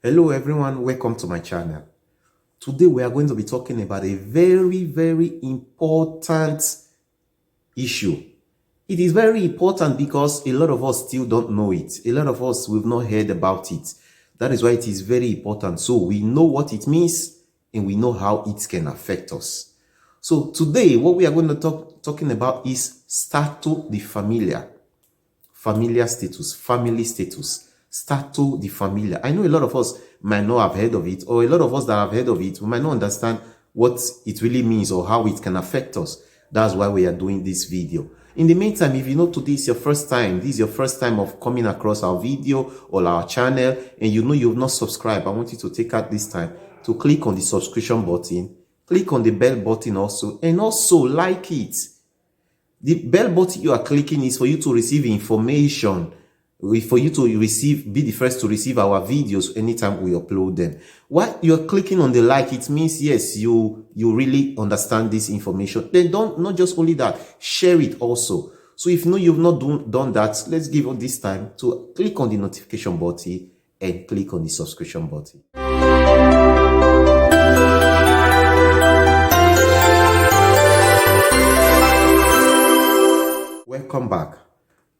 Hello everyone, welcome to my channel. Today we are going to be talking about a very important issue. It is very important because a lot of us still don't know it. A lot of us we've not heard about it. That is why it is very important. So we know what it means and we know how it can affect us. So today what we are going to talking about is Stato Di Famiglia. Familiar status, family status. Stato Di Famiglia. I know a lot of us might not have heard of it, or a lot of us that have heard of it, we might not understand what it really means or how it can affect us. That's why we are doing this video. In the meantime, if you know today is your first time, this is your first time of coming across our video or our channel, and you know you've not subscribed, I want you to take out this time to click on the subscription button, click on the bell button also, and also like it. The bell button you are clicking is for you to receive information, for you to be the first to receive our videos anytime we upload them. While you're clicking on the like, it means yes, you really understand this information. Then not just only that, share it also. So if you know you've not done that, let's give it this time to click on the notification button and click on the subscription button. Welcome back.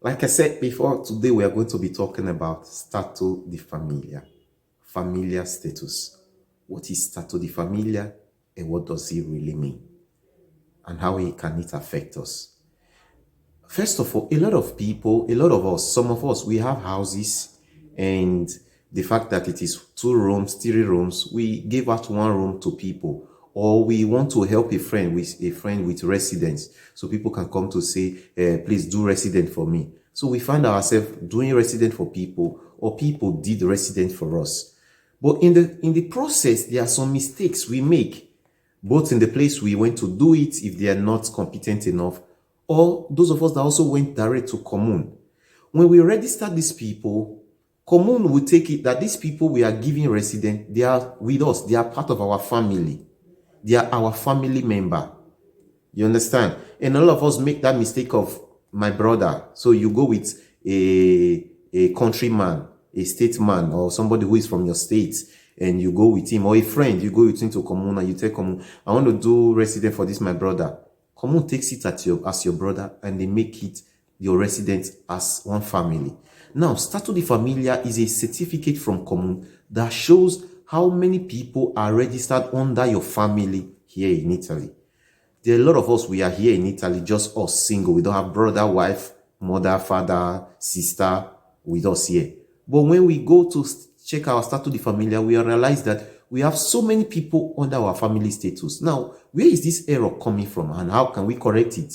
Like I said before, today we are going to be talking about Stato Di Famiglia, familiar status. What is Stato Di Famiglia and what does it really mean? And how can it affect us? First of all, a lot of people, a lot of us, some of us, we have houses, and the fact that it is 2 rooms, 3 rooms, we give out 1 room to people. Or we want to help a friend with residence, so people can come to say, please do resident for me. So we find ourselves doing resident for people, or people did resident for us. But in the process, there are some mistakes we make, both in the place we went to do it, if they are not competent enough, or those of us that also went direct to commune. When we register these people, commune will take it that these people we are giving resident, they are with us, they are part of our family. They are our family member. You understand? And a lot of us make that mistake of my brother. So you go with a countryman, a statesman, or somebody who is from your state, and you go with him, or a friend, you go with him to commune, and you tell commune, I want to do resident for this, my brother. Commune takes it as your brother, and they make it your resident as one family. Now, Stato Di Famiglia is a certificate from commune that shows how many people are registered under your family here in Italy. There are a lot of us, we are here in Italy, just us single. We don't have brother, wife, mother, father, sister with us here. But when we go to check our Stato Di Famiglia, we realize that we have so many people under our family status. Now, where is this error coming from and how can we correct it?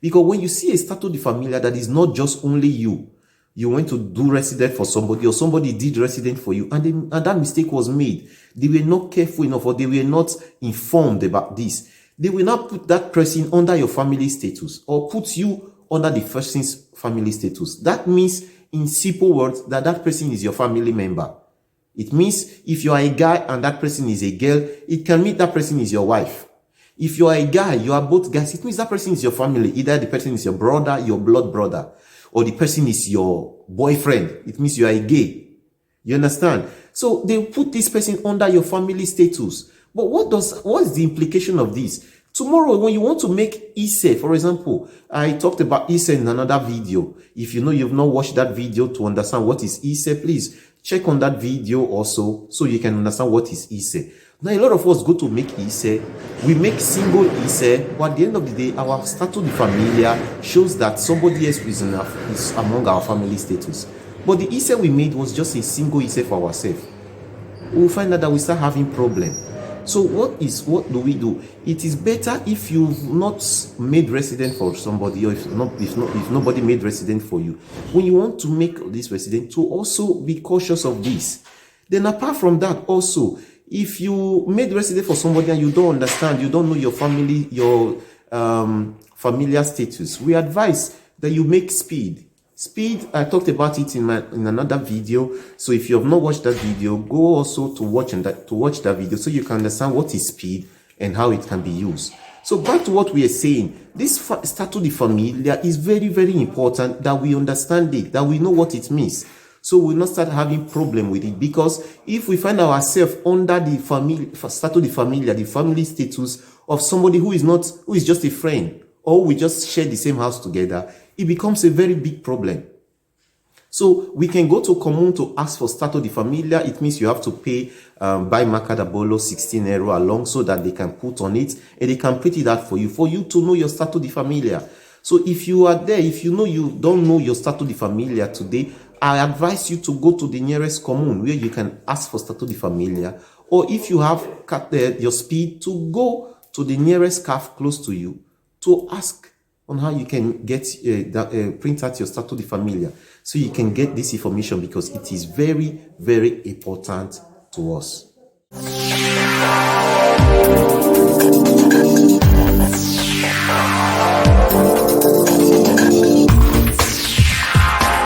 Because when you see a Stato Di Famiglia that is not just only you went to do resident for somebody, or somebody did resident for you, and that mistake was made. They were not careful enough, or they were not informed about this. They will not put that person under your family status, or put you under the person's family status. That means, in simple words, that person is your family member. It means if you are a guy and that person is a girl, it can mean that person is your wife. If you are a guy, you are both guys, it means that person is your family. Either the person is your brother, your blood brother, or the person is your boyfriend. It means you are a gay. You understand? So they put this person under your family status. But what is the implication of this? Tomorrow, when you want to make ise, for example, I talked about ise in another video. If you know you've not watched that video to understand what is ise, please check on that video also, so you can understand what is ise. Now, a lot of us go to make ise, we make single ise, but at the end of the day, our Stato Di Famiglia shows that somebody else is among our family status. But the ise we made was just a single ise for ourselves. We'll find out that we start having problems. So what do we do? It is better if you've not made resident for somebody, or if nobody made resident for you, when you want to make this resident, to also be cautious of this. Then apart from that also, if you made resident for somebody and you don't understand, you don't know your family, your familiar status, we advise that you make speed. Speed, I talked about it in another video. So if you have not watched that video, go also to watch that video, so you can understand what is speed and how it can be used. So back to what we are saying, this Stato Di Famiglia is very important that we understand it, that we know what it means. so we'll not start having problem with it. Because if we find ourselves under the Stato Di Famiglia, the family status of somebody who is just a friend, or we just share the same house together, it becomes a very big problem. So we can go to Commune to ask for Stato Di Famiglia. It means you have to pay by Macadabolo 16 euro along, so that they can put on it and they can print it out for you to know your Stato Di Famiglia. So if you are there, if you know you don't know your Stato Di Famiglia today, I advise you to go to the nearest Commune where you can ask for Stato Di Famiglia. Or if you have your speed, to go to the nearest CAF close to you to ask on how you can get print out your Stato Di Famiglia, so you can get this information, because it is very, very important to us.